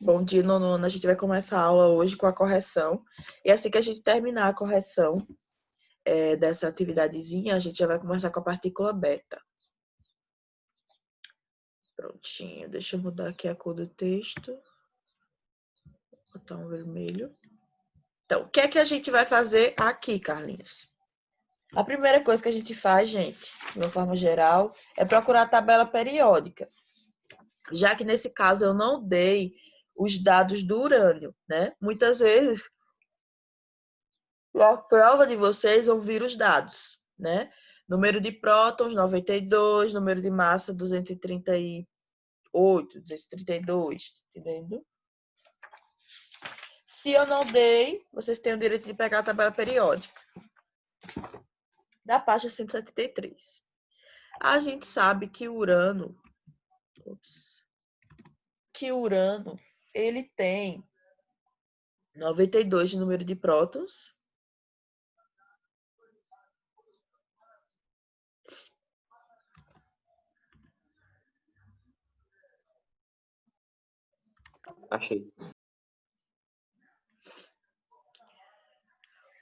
Bom dia, nono. A gente vai começar a aula hoje com a correção. E assim que a gente terminar a correção dessa atividadezinha, a gente já vai começar com a partícula beta. Prontinho. Deixa eu mudar aqui a cor do texto. Vou botar um vermelho. Então, o que é que a gente vai fazer aqui, Carlinhos? A primeira coisa que a gente faz, gente, de uma forma geral, é procurar a tabela periódica. Já que nesse caso eu não dei os dados do urânio, né? Muitas vezes a prova de vocês vão vir os dados, né? Número de prótons, 92, número de massa, 238, 232, entendendo? Se eu não dei, vocês têm o direito de pegar a tabela periódica da página 173. A gente sabe que o Urano, ele tem 92 de número de prótons. Achei.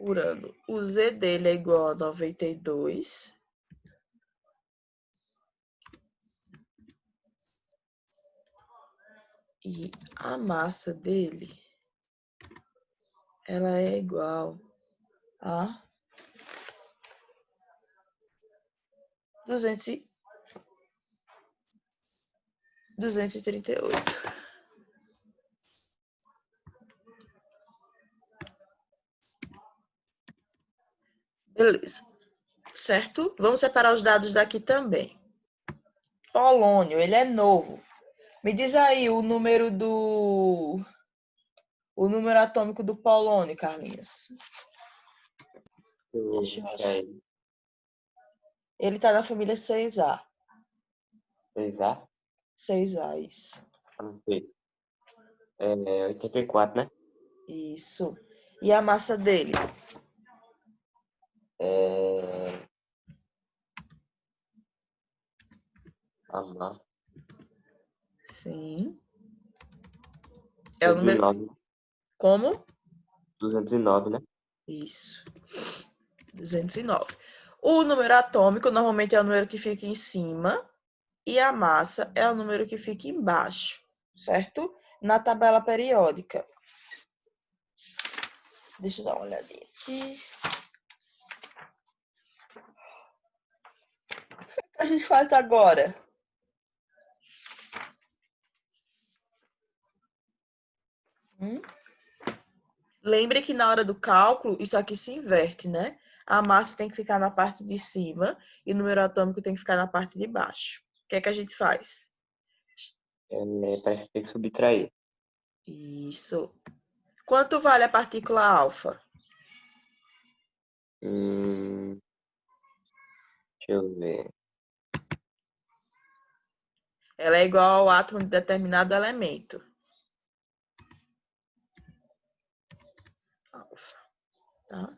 Urano. O Z dele é igual a 92. E a massa dele, ela é igual a 238. Beleza. Certo? Vamos separar os dados daqui também. Polônio, ele é novo. Me diz aí o número atômico do polônio, Carlinhos. Deixa eu achar. Ele está na família 6A. 6A? 6A, isso. É 84, né? Isso. E a massa dele? A massa. Sim. É o número... 209. Como? 209, né? Isso. 209. O número atômico normalmente é o número que fica em cima e a massa é o número que fica embaixo, certo? Na tabela periódica. Deixa eu dar uma olhadinha aqui. O que a gente faz agora? Lembre que na hora do cálculo, isso aqui se inverte, né? A massa tem que ficar na parte de cima e o número atômico tem que ficar na parte de baixo. O que é que a gente faz? Parece que tem que subtrair. Isso. Quanto vale a partícula alfa? Deixa eu ver. Ela é igual ao átomo de determinado elemento. Alfa. Tá?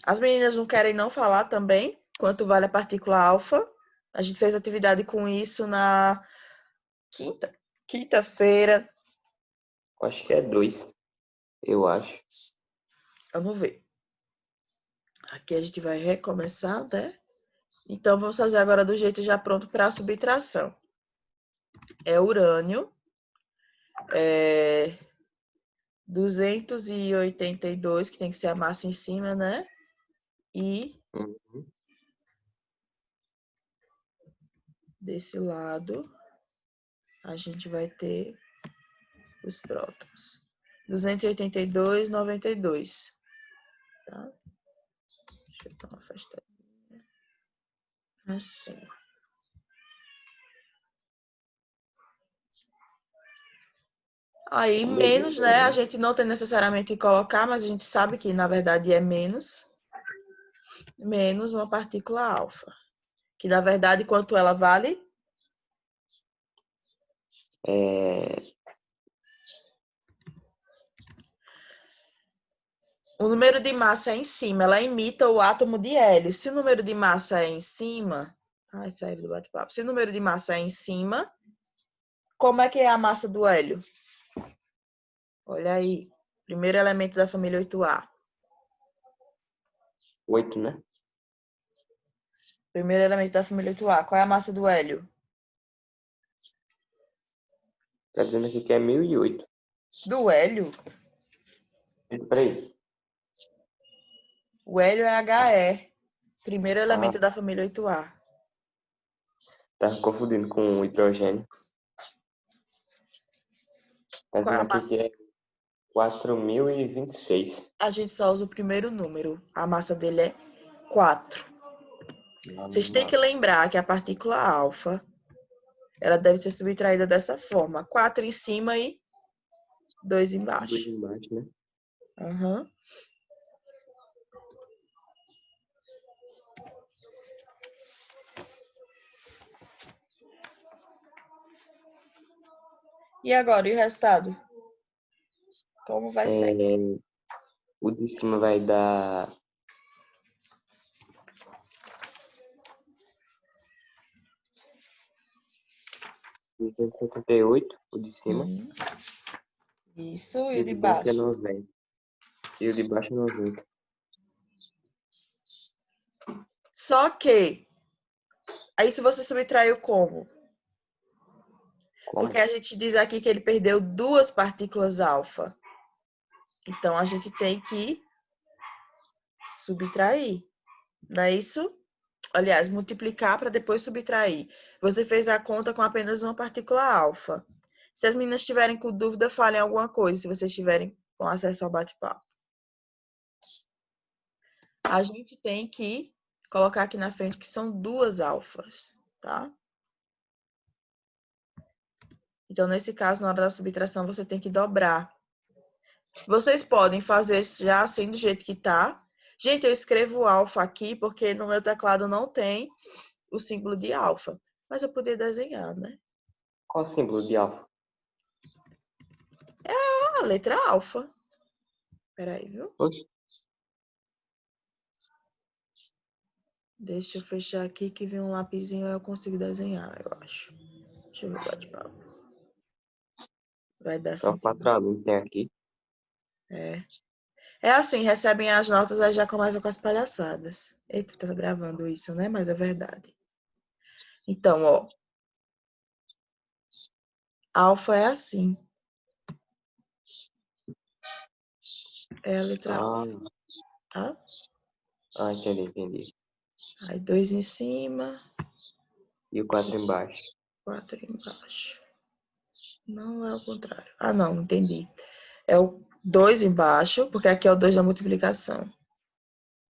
As meninas não querem não falar também quanto vale a partícula alfa. A gente fez atividade com isso na quinta-feira. Acho que é 2. Eu acho. Vamos ver. Aqui a gente vai recomeçar, né? Então, vamos fazer agora do jeito já pronto para a subtração. É urânio. 282, que tem que ser a massa em cima, né? E desse lado, a gente vai ter os prótons. 282, 92. Tá? Deixa eu dar uma afastadinha. Assim. Aí, menos, né? A gente não tem necessariamente que colocar, mas a gente sabe que, na verdade, é menos. Menos uma partícula alfa. Que, na verdade, quanto ela vale? O número de massa é em cima, ela imita o átomo de hélio. Se o número de massa é em cima... Ai, saiu do bate-papo. Se o número de massa é em cima, como é que é a massa do hélio? Olha aí. Primeiro elemento da família 8A. 8, né? Primeiro elemento da família 8A. Qual é a massa do hélio? Tá dizendo aqui que é 1008. Do hélio? Peraí. O hélio é He. Primeiro elemento Ah, da família 8A. tá confundindo com o hidrogênio. Tá Qual é dizendo a aqui massa? que é 4026. A gente só usa o primeiro número. A massa dele é 4. Vocês têm que Massa. lembrar que a partícula alfa, ela deve ser subtraída dessa forma. 4 em cima e 2 2 embaixo. embaixo, né? Uhum. E agora, e o resultado? Como vai ser? O de cima vai dar 278, o de cima. Isso, e E o o de de baixo é baixo? 90. E o de baixo é 90. Só que, aí se você subtraiu como? Porque Como? a gente diz aqui que ele perdeu 2 partículas alfa. Então, a gente tem que subtrair. Não é isso? Aliás, multiplicar para depois subtrair. Você fez a conta com apenas uma partícula alfa. Se as meninas estiverem com dúvida, falem alguma coisa, se vocês estiverem com acesso ao bate-papo. A gente tem que colocar aqui na frente que são 2 alfas, tá? Então, nesse caso, na hora da subtração, você tem que dobrar. Vocês podem fazer já assim, do jeito que tá. Gente, eu escrevo alfa aqui porque no meu teclado não tem o símbolo de alfa. Mas eu poderia desenhar, né? Qual o símbolo de alfa? A letra alfa. Peraí, viu? Oxe, Deixa eu fechar aqui que vem um lapisinho e eu consigo desenhar, eu acho. Deixa eu ver o bate-papo. Vai dar só sentido. 4 alunos tem aqui. É. É assim, recebem as notas, aí já começam com as palhaçadas. Eita, tá gravando isso, né? Mas é verdade. Então, ó. Alfa é assim. É a letra Ah, alfa, tá? entendi. Aí 2 em cima, E o 4 embaixo. 4 embaixo. Não é o contrário. Ah, não, entendi. É o 2 embaixo, porque aqui é o 2 da multiplicação.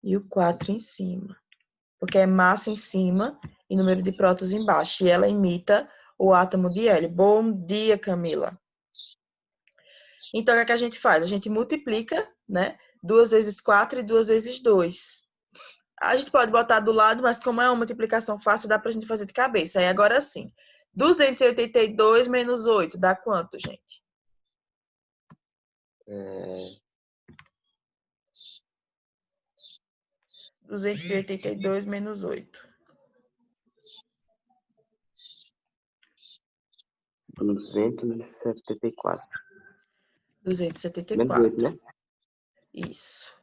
E o 4 em cima. Porque é massa em cima e número de prótons embaixo. E ela imita o átomo de hélio. Bom dia, Camila. Então, o que é que a gente faz? A gente multiplica, né? 2 vezes 4 e 2 vezes 2. A gente pode botar do lado, mas como é uma multiplicação fácil, dá pra gente fazer de cabeça. Aí agora sim. 282 menos 8 dá quanto, gente? É, 282 menos 8. 274. Menos 8, 274. né? Isso.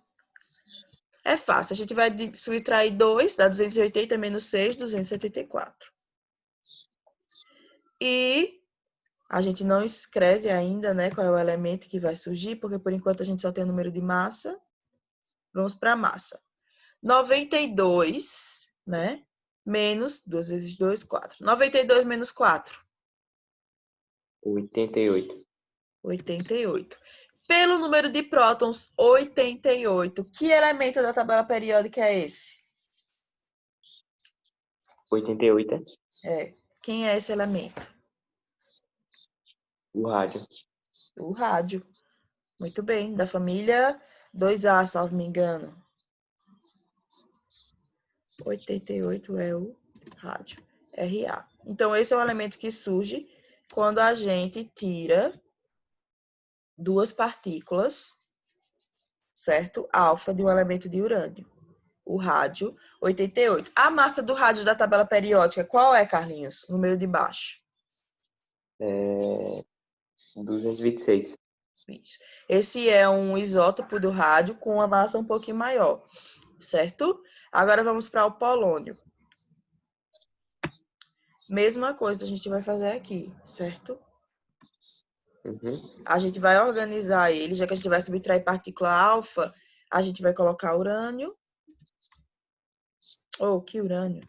É fácil. A gente vai subtrair 2, dá 280 menos 6, 274. E a gente não escreve ainda, né, qual é o elemento que vai surgir, porque por enquanto a gente só tem o número de massa. Vamos para a massa. 92, né? Menos 2 vezes 2, 4. 92 menos 4, 88. 88. Pelo número de prótons, 88. Que elemento da tabela periódica é esse? 88 é? É. Quem é esse elemento? O rádio. O rádio. Muito bem. Da família 2A, salvo me engano. 88 é o rádio. Ra. Então, esse é o elemento que surge quando a gente tira 2 partículas, certo? Alfa de um elemento de urânio. O rádio, 88. A massa do rádio da tabela periódica, qual é, Carlinhos? No meio de baixo. É 226. Isso. Esse é um isótopo do rádio com uma massa um pouquinho maior, certo? Agora vamos para o polônio. Mesma coisa a gente vai fazer aqui, certo? Uhum. A gente vai organizar ele, já que a gente vai subtrair partícula alfa, a gente vai colocar urânio. Que urânio?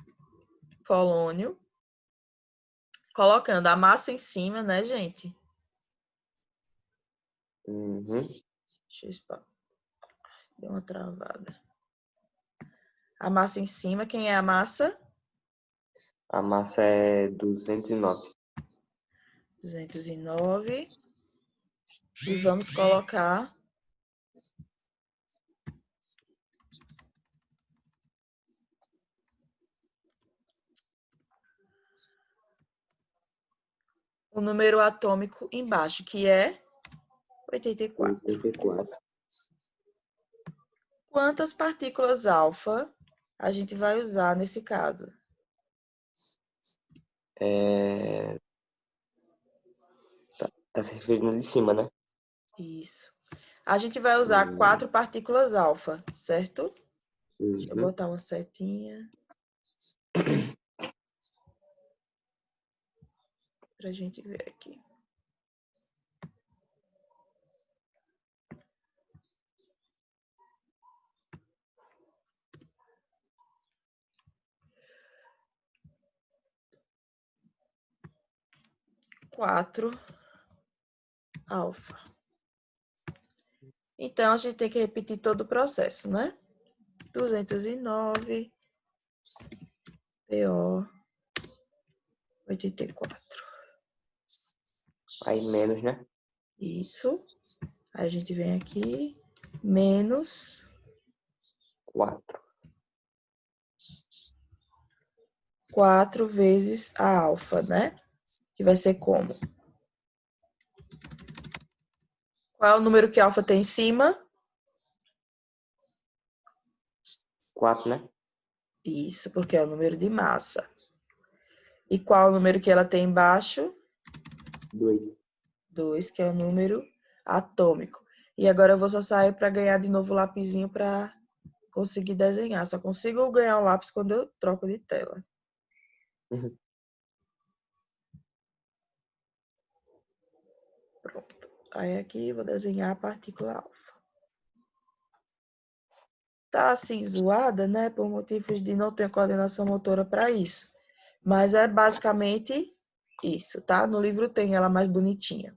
Polônio. Colocando a massa em cima, né, gente? Uhum. Deixa eu espalhar. Deu uma travada. A massa em cima, quem é a massa? A massa é 209. 209. E vamos colocar o número atômico embaixo, que é 84. 84. Quantas partículas alfa a gente vai usar nesse caso? Tá se referindo de cima, né? Isso. A gente vai usar 4 partículas alfa, certo? Deixa eu Uhum. botar uma setinha. Pra gente ver aqui. Quatro alfa. Então, a gente tem que repetir todo o processo, né? 209 PO 84. Aí menos, né? Isso. Aí a gente vem aqui, menos 4. 4 vezes a alfa, né? Que vai ser como? Qual é o número que a alfa tem em cima? 4, né? Isso, porque é o número de massa. E qual é o número que ela tem embaixo? 2. 2, que é o número atômico. E agora eu vou só sair para ganhar de novo o lapisinho para conseguir desenhar. Só consigo ganhar o lápis quando eu troco de tela. Uhum. Pronto. Aí aqui eu vou desenhar a partícula alfa. Tá assim zoada, né? Por motivos de não ter coordenação motora para isso. Mas é basicamente isso, tá? No livro tem ela mais bonitinha.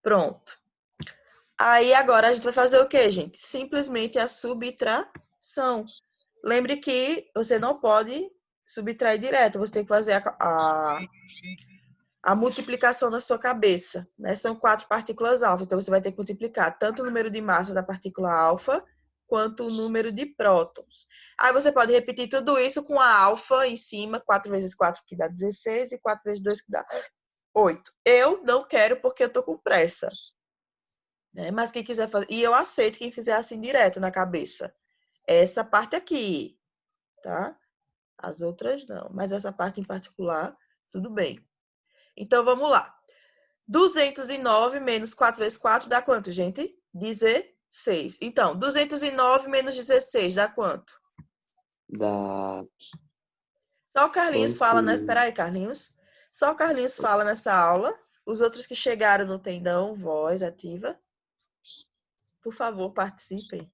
Pronto. Aí agora a gente vai fazer o quê, gente? Simplesmente a subtração. Lembre que você não pode subtrair direto, você tem que fazer a multiplicação na sua cabeça, né? São 4 partículas alfa, então você vai ter que multiplicar tanto o número de massa da partícula alfa quanto o número de prótons. Aí você pode repetir tudo isso com a alfa em cima, 4 vezes 4 que dá 16 e 4 vezes 2 que dá 8. Eu não quero porque eu tô com pressa, né? Mas quem quiser fazer, e eu aceito quem fizer assim direto na cabeça. Essa parte aqui, tá? As outras não, mas essa parte em particular, tudo bem. Então, vamos lá. 209 menos 4 vezes 4 dá quanto, gente? 16. Então, 209 menos 16 dá quanto? Dá Só o Carlinhos 100. fala, né? Espera aí, Carlinhos. Só o Carlinhos fala nessa aula. Os outros que chegaram não tem não, voz ativa. Por favor, participem.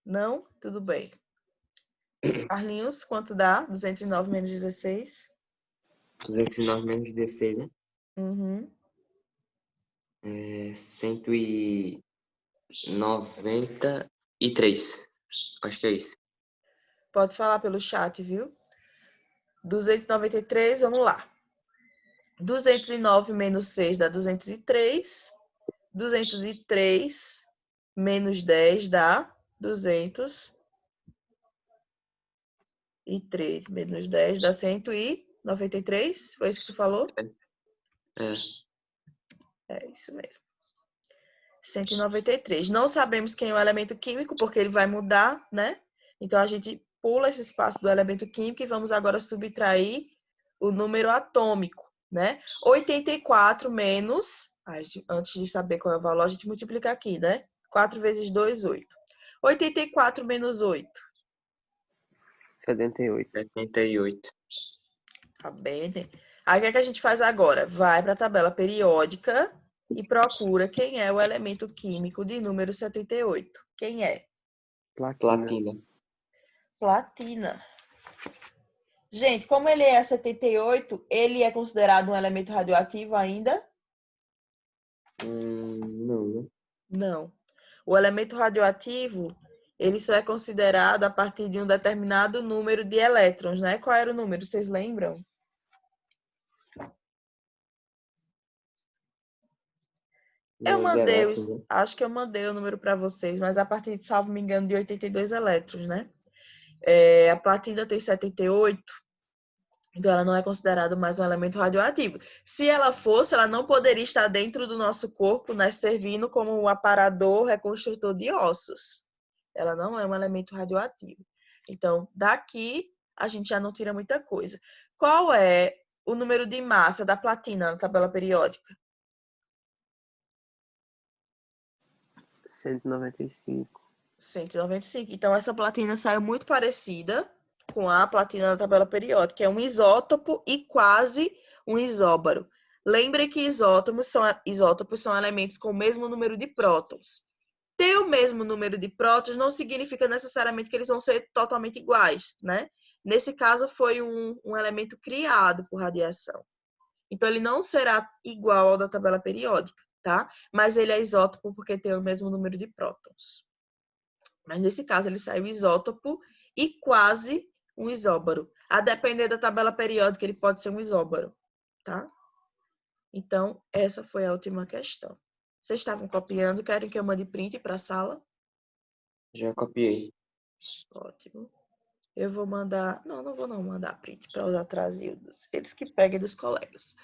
Não? Tudo bem. Carlinhos, quanto dá? 209 menos 16? 209 menos 16, né? Uhum. É 193. Acho que é isso. Pode falar pelo chat, viu? 293, vamos lá. 209 menos 6 dá 203. 203 menos 10 dá 203. Menos 10 dá 193. Foi isso que tu falou? É. É isso mesmo. 193. Não sabemos quem é o elemento químico, porque ele vai mudar, né? Então, a gente pula esse espaço do elemento químico e vamos agora subtrair o número atômico, né? 84 menos, antes de saber qual é o valor, a gente multiplica aqui, né? 4 vezes 2, 8. 84 menos 8. 78. 78. Tá bem, né? Aí o que é que a gente faz agora? Vai para a tabela periódica e procura quem é o elemento químico de número 78. Quem é? Platina. Platina. Gente, como ele é 78, ele é considerado um elemento radioativo ainda? Não, né? Não. O elemento radioativo, ele só é considerado a partir de um determinado número de elétrons, né? Qual era o número? Vocês lembram? Eu Número de mandei, elétrons, né? acho que eu mandei o número para vocês, mas a partir de, salvo me engano, de 82 elétrons, né? A platina tem 78, então ela não é considerada mais um elemento radioativo. Se ela fosse, ela não poderia estar dentro do nosso corpo, né, servindo como um aparador reconstrutor de ossos. Ela não é um elemento radioativo. Então, daqui a gente já não tira muita coisa. Qual é o número de massa da platina na tabela periódica? 195. 195. Então, essa platina saiu muito parecida com a platina da tabela periódica, que é um isótopo e quase um isóbaro. Lembre que isótopos são elementos com o mesmo número de prótons. Ter o mesmo número de prótons não significa necessariamente que eles vão ser totalmente iguais, né? Nesse caso, foi um elemento criado por radiação. Então, ele não será igual ao da tabela periódica, tá? Mas ele é isótopo porque tem o mesmo número de prótons. Mas nesse caso, ele saiu isótopo e quase um isóbaro. A depender da tabela periódica, ele pode ser um isóbaro, tá? Então, essa foi a última questão. Vocês estavam copiando? Querem que eu mande print para a sala? Já copiei. Ótimo. Eu vou mandar... Não vou não mandar print para os atrasados. Eles que peguem dos colegas.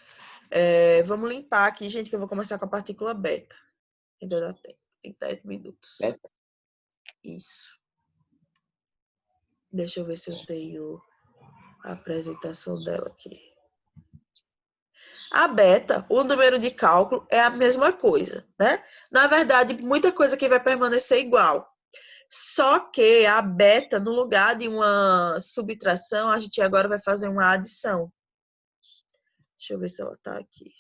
Vamos limpar aqui, gente, que eu vou começar com a partícula beta. Ainda dá tempo. Tem 10 minutos. Beta? Isso. Deixa eu ver se eu tenho a apresentação dela aqui. A beta, o número de cálculo, é a mesma coisa, né? Na verdade, muita coisa que vai permanecer igual. Só que a beta, no lugar de uma subtração, a gente agora vai fazer uma adição. Deixa eu ver se ela está aqui.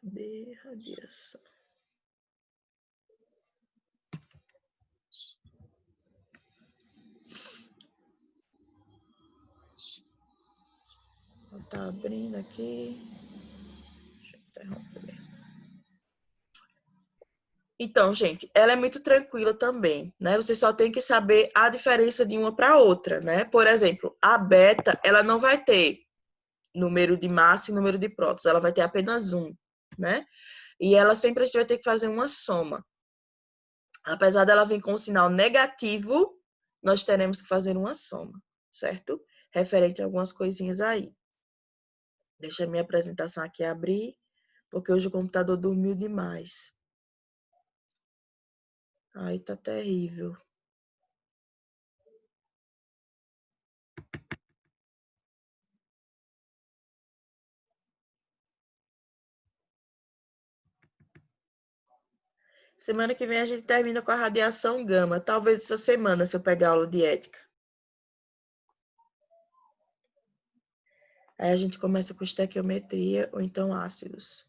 Cadê radiação? Ela está abrindo aqui. Deixa eu interromper. Então, gente, ela é muito tranquila também, né? Você só tem que saber a diferença de uma para outra, né? Por exemplo, a beta, ela não vai ter número de massa e número de prótons, ela vai ter apenas um, né? E ela sempre a gente vai ter que fazer uma soma. Apesar dela vir com um sinal negativo, nós teremos que fazer uma soma, certo? Referente a algumas coisinhas aí. Deixa a minha apresentação aqui abrir, porque hoje o computador dormiu demais. Ai, tá terrível. Semana que vem a gente termina com a radiação gama. Talvez essa semana, se eu pegar aula de ética. Aí a gente começa com estequiometria ou então ácidos.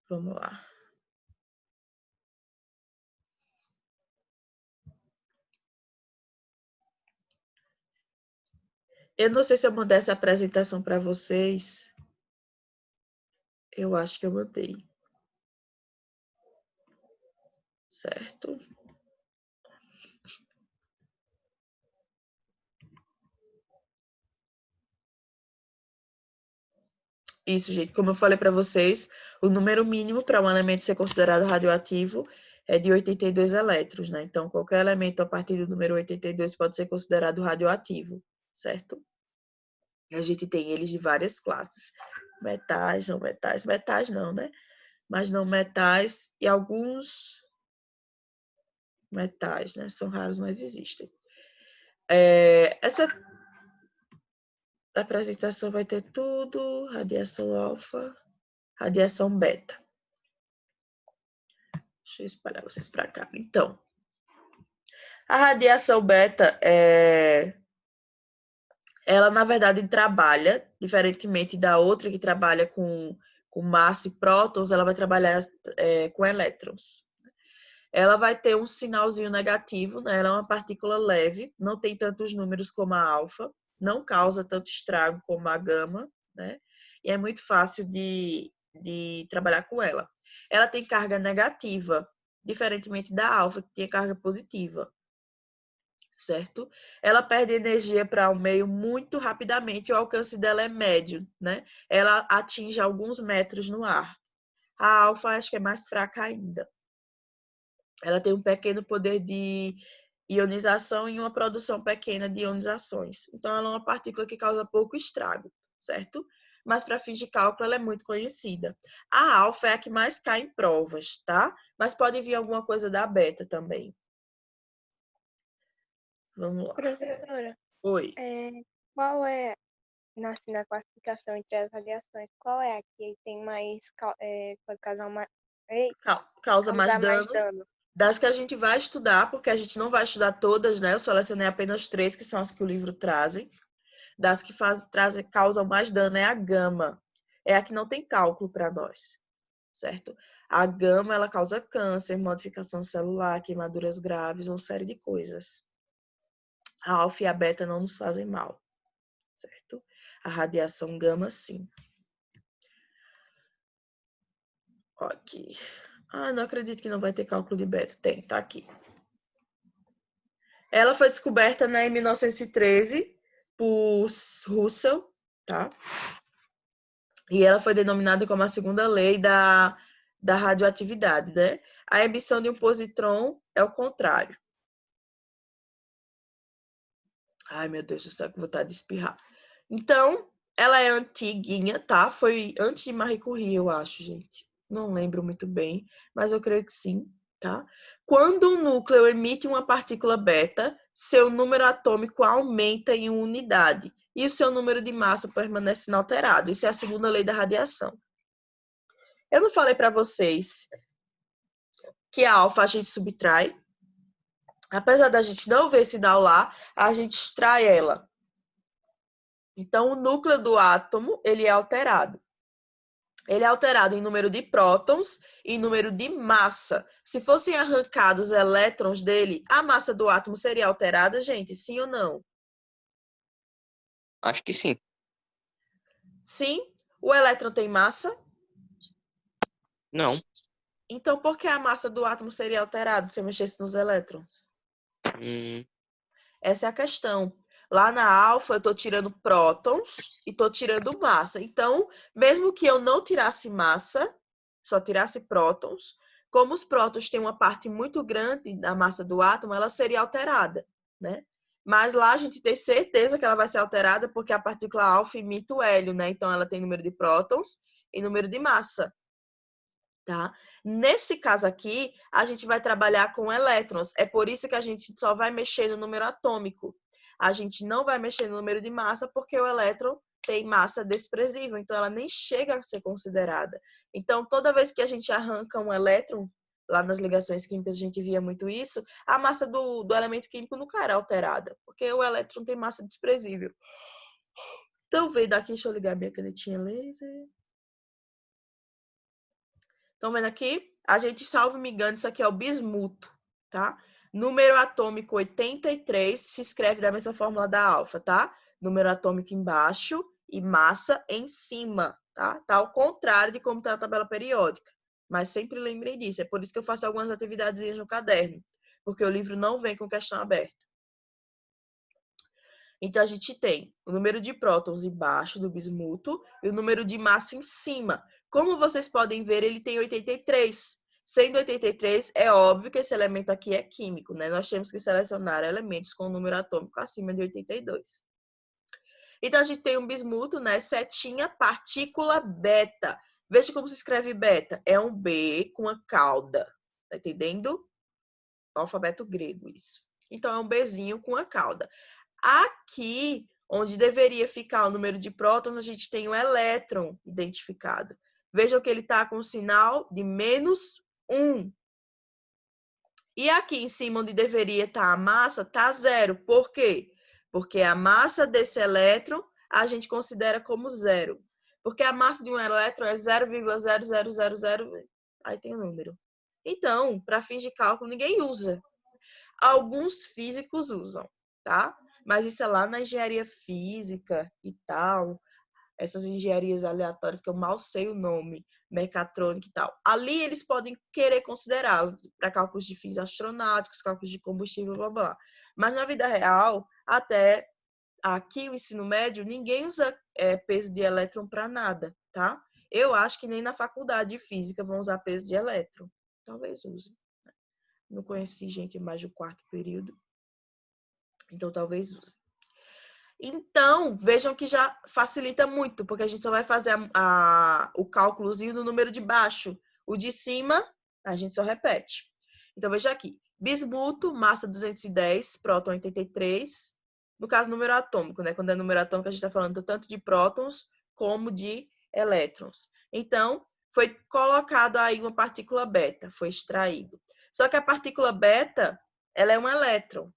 Vamos lá. Eu não sei se eu mandei essa apresentação para vocês. Eu acho que eu mandei. Certo? Isso, gente. Como eu falei para vocês, o número mínimo para um elemento ser considerado radioativo é de 82 elétrons, né? Então, qualquer elemento a partir do número 82 pode ser considerado radioativo, certo? A gente tem eles de várias classes. Metais, metais não, né? Mas não metais e alguns metais, né? São raros, mas existem. Essa apresentação vai ter tudo, radiação alfa, radiação beta. Deixa eu espalhar vocês para cá. Então, a radiação beta ela, na verdade, trabalha, diferentemente da outra que trabalha com massa e prótons, ela vai trabalhar com elétrons. Ela vai ter um sinalzinho negativo, né? Ela é uma partícula leve, não tem tantos números como a alfa, não causa tanto estrago como a gama, né? E é muito fácil de trabalhar com ela. Ela tem carga negativa, diferentemente da alfa, que tem carga positiva, certo? Ela perde energia para o meio muito rapidamente, o alcance dela é médio, né? Ela atinge alguns metros no ar. A alfa acho que é mais fraca ainda. Ela tem um pequeno poder de ionização e uma produção pequena de ionizações. Então, ela é uma partícula que causa pouco estrago, certo? Mas para fins de cálculo, ela é muito conhecida. A alfa é a que mais cai em provas, tá? Mas pode vir alguma coisa da beta também. Vamos lá. Professora, Oi. qual é, na classificação entre as radiações, qual é a que tem mais, pode causar Causa mais mais dano. dano? Das que a gente vai estudar, porque a gente não vai estudar todas, né? Eu selecionei apenas 3, que são as que o livro trazem. Das que causam mais dano é a gama. É a que não tem cálculo para nós, certo? A gama, ela causa câncer, modificação celular, queimaduras graves, uma série de coisas. A alfa e a beta não nos fazem mal, certo? A radiação gama, sim. Aqui. Não acredito que não vai ter cálculo de beta. Tem, tá aqui. Ela foi descoberta em 1913 por Russell, tá? E ela foi denominada como a segunda lei da radioatividade, né? A emissão de um positron é o contrário. Ai, meu Deus do céu, que vontade de espirrar. Então, ela é antiguinha, tá? Foi antes de Marie Curie, eu acho, gente. Não lembro muito bem, mas eu creio que sim, tá? Quando um núcleo emite uma partícula beta, seu número atômico aumenta em uma unidade e o seu número de massa permanece inalterado. Isso é a segunda lei da radiação. Eu não falei para vocês que a alfa a gente subtrai. Apesar da gente não ver sinal lá, a gente extrai ela. Então, o núcleo do átomo, ele é alterado. Ele é alterado em número de prótons e número de massa. Se fossem arrancados elétrons dele, a massa do átomo seria alterada, gente? Sim ou não? Acho que sim. Sim. O elétron tem massa? Não. Então, por que a massa do átomo seria alterada se eu mexesse nos elétrons? Essa é a questão. Lá na alfa, eu estou tirando prótons e estou tirando massa. Então, mesmo que eu não tirasse massa, só tirasse prótons, como os prótons têm uma parte muito grande da massa do átomo, ela seria alterada, né? Mas lá a gente tem certeza que ela vai ser alterada porque a partícula alfa imita o hélio, né? Então, ela tem número de prótons e número de massa. Tá? Nesse caso aqui, a gente vai trabalhar com elétrons. É por isso que a gente só vai mexer no número atômico. A gente não vai mexer no número de massa, porque o elétron tem massa desprezível, então ela nem chega a ser considerada. Então, toda vez que a gente arranca um elétron, lá nas ligações químicas a gente via muito isso, a massa do elemento químico nunca era alterada, porque o elétron tem massa desprezível. Então, veio daqui, deixa eu ligar minha canetinha laser. Estão vendo aqui? A gente, salvo me engano, isso aqui é o bismuto, tá? Número atômico 83 se escreve da mesma fórmula da alfa, tá? Número atômico embaixo e massa em cima, tá? Tá ao contrário de como tá a tabela periódica. Mas sempre lembrem disso. É por isso que eu faço algumas atividades no caderno, porque o livro não vem com questão aberta. Então, a gente tem o número de prótons embaixo do bismuto e o número de massa em cima. Como vocês podem ver, ele tem 83. Sendo 83, é óbvio que esse elemento aqui é químico, né? Nós temos que selecionar elementos com número atômico acima de 82. Então, a gente tem um bismuto, né? Setinha, partícula beta. Veja como se escreve beta. É um B com uma cauda. Tá entendendo? Alfabeto grego, isso. Então, é um Bzinho com a cauda. Aqui, onde deveria ficar o número de prótons, a gente tem o elétron identificado. Vejam que ele está com o sinal de -1. E aqui em cima, onde deveria estar a massa, está 0. Por quê? Porque a massa desse elétron a gente considera como 0. Porque a massa de um elétron é 0,0000, aí tem o número. Então, para fins de cálculo, ninguém usa. Alguns físicos usam, tá? Mas isso é lá na engenharia física e tal. Essas engenharias aleatórias que eu mal sei o nome, mecatrônica e tal. Ali eles podem querer considerar para cálculos de fins astronáuticos, cálculos de combustível, blá, blá. Mas na vida real, até aqui o ensino médio, ninguém usa peso de elétron para nada, tá? Eu acho que nem na faculdade de física vão usar peso de elétron. Talvez usem. Não conheci gente mais do quarto período. Então, talvez use. Então, vejam que já facilita muito, porque a gente só vai fazer o cálculozinho do número de baixo. O de cima, a gente só repete. Então, veja aqui. Bismuto, massa 210, próton 83. No caso, número atômico, né? Quando é número atômico, a gente está falando tanto de prótons como de elétrons. Então, foi colocado aí uma partícula beta, foi extraído. Só que a partícula beta, ela é um elétron.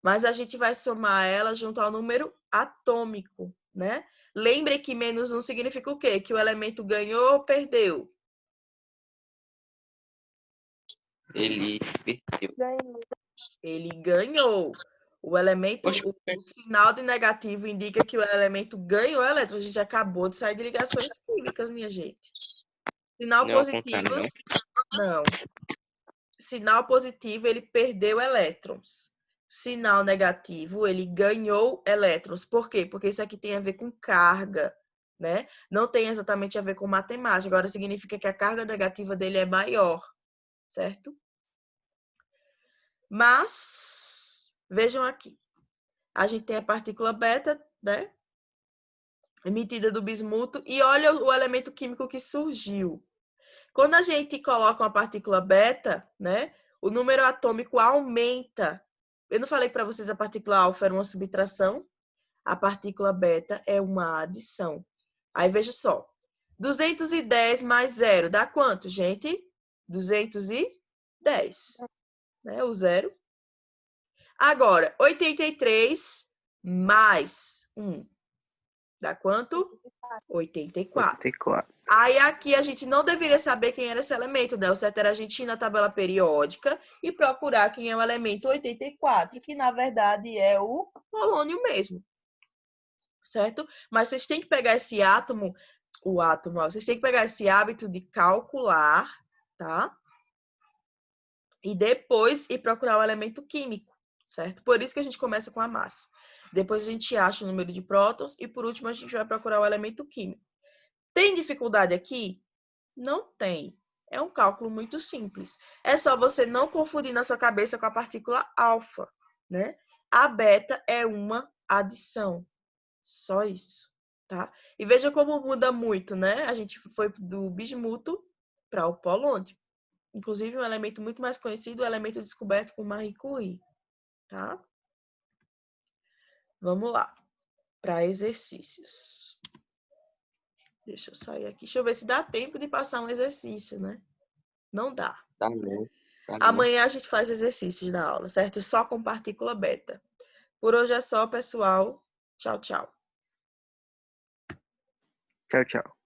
Mas a gente vai somar ela junto ao número atômico, né? Lembre que -1 significa o quê? Que o elemento ganhou ou perdeu? Ele perdeu. Ganhou. Ele ganhou. O elemento, Poxa, o sinal de negativo indica que o elemento ganhou elétron. A gente acabou de sair de ligações químicas, minha gente. Sinal não é o contrário, positivo, não. não. Sinal positivo, ele perdeu elétrons. Sinal negativo, ele ganhou elétrons. Por quê? Porque isso aqui tem a ver com carga, né? Não tem exatamente a ver com matemática. Agora, significa que a carga negativa dele é maior, certo? Mas, vejam aqui. A gente tem a partícula beta, né? Emitida do bismuto. E olha o elemento químico que surgiu. Quando a gente coloca uma partícula beta, né? O número atômico aumenta. Eu não falei para vocês a partícula alfa era uma subtração? A partícula beta é uma adição. Aí veja só. 210 mais 0 dá quanto, gente? 210. Né? O 0. Agora, 83 mais 1 dá quanto? 84. 84. Aí aqui a gente não deveria saber quem era esse elemento, né? O certo era a gente ir na tabela periódica e procurar quem é o elemento 84, que na verdade é o polônio mesmo. Certo? Mas vocês têm que pegar esse átomo, vocês têm que pegar esse hábito de calcular, tá? E depois ir procurar o elemento químico, certo? Por isso que a gente começa com a massa. Depois a gente acha o número de prótons e por último a gente vai procurar o elemento químico. Tem dificuldade aqui? Não tem. É um cálculo muito simples. É só você não confundir na sua cabeça com a partícula alfa, né? A beta é uma adição. Só isso, tá? E veja como muda muito, né? A gente foi do bismuto para o polônio. Inclusive, um elemento muito mais conhecido, o elemento descoberto por Marie Curie, tá? Vamos lá, para exercícios. Deixa eu sair aqui. Deixa eu ver se dá tempo de passar um exercício, né? Não dá. Tá bom. Amanhã a gente faz exercícios na aula, certo? Só com partícula beta. Por hoje é só, pessoal. Tchau, tchau. Tchau, tchau.